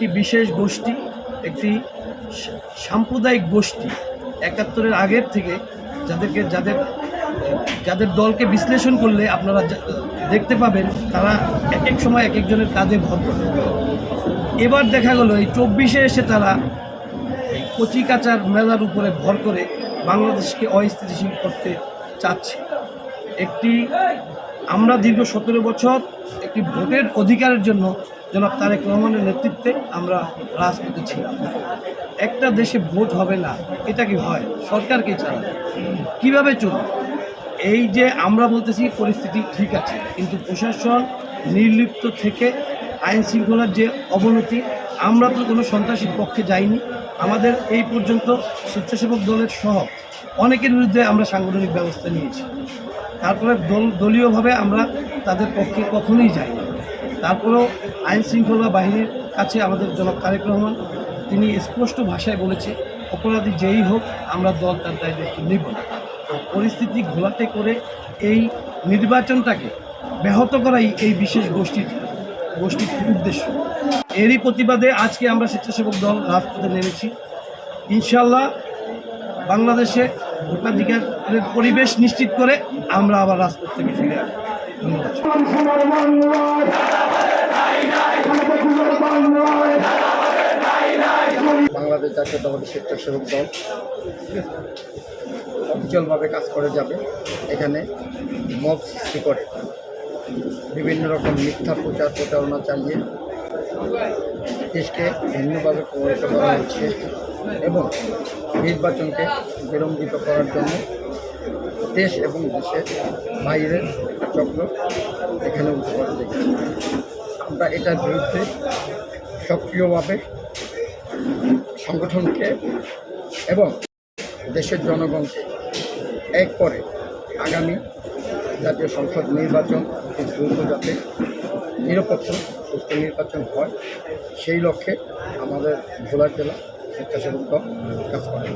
একটি বিশেষ গোষ্ঠী, একটি সাম্প্রদায়িক গোষ্ঠী ৭১-এর আগের থেকে যাদের দলকে বিশ্লেষণ করলে আপনারা দেখতে পাবেন তারা এক এক সময় এক একজনের কাঁধে ভর করে। এবার দেখা গেল এই ২৪-এ এসে তারা এই কচিকাচার মেলার উপরে ভর করে বাংলাদেশকে অস্থিতিশীল করতে চাচ্ছে। আমরা দীর্ঘ ১৭ বছর একটি ভোটের অধিকারের জন্য জনাব তারেক রহমানের নেতৃত্বে আমরা রাজপথে ছিলাম। একটা দেশে ভোট হবে না, এটা কি হয়? সরকারকে চালাবে কীভাবে চলবে? এই যে আমরা বলতেছি পরিস্থিতি ঠিক আছে, কিন্তু প্রশাসন নির্লিপ্ত থেকে আইন শৃঙ্খলার যে অবনতি, আমরা তো কোনো সন্ত্রাসীর পক্ষে যাইনি। আমাদের এই পর্যন্ত স্বেচ্ছাসেবক দলের সহ অনেকের বিরুদ্ধে আমরা সাংগঠনিক ব্যবস্থা নিয়েছি। তারপরে দলীয়ভাবে আমরা তাদের পক্ষে কখনোই যাইনি। তারপরেও আইন শৃঙ্খলা বাহিনীর কাছে আমাদের জনাব তারেক রহমান তিনি স্পষ্ট ভাষায় বলেছে, অপরাধী যেই হোক আমরা দল তার দায়িত্ব নেব না। পরিস্থিতি ঘোলাটে করে এই নির্বাচনটাকে ব্যাহত করাই এই বিশেষ গোষ্ঠীর উদ্দেশ্য। এরই প্রতিবাদে আজকে আমরা স্বেচ্ছাসেবক দল রাজপথে নেমেছি। ইনশাল্লাহ বাংলাদেশে ভোটাধিকারের পরিবেশ নিশ্চিত করে আমরা আবার রাজপথ থেকে ফিরে আসব। ধন্যবাদ। বাংলাদেশ জাতীয়তাবাদী স্বেচ্ছাসেবক দল অবিচলভাবে কাজ করে যাবে। এখানে মব সৃষ্টি করে বিভিন্ন রকম মিথ্যা প্রচারণা চালিয়ে দেশকে ভিন্নভাবে প্রভাবিত করা হচ্ছে এবং নির্বাচনকে বিলম্বিত করার জন্য দেশ এবং দেশের বাইরের চক্র এখানে উঠে পড়ে দেখছি। আমরা এটার বিরুদ্ধে সক্রিয়ভাবে সংগঠনকে এবং দেশের জনগণকে এক করে আগামী জাতীয় সংসদ নির্বাচন দ্রুত যাতে নিরপেক্ষ সুস্থ নির্বাচন হয় সেই লক্ষ্যে আমাদের ভোলা জেলা স্বেচ্ছাসেবক দল কাজ করে।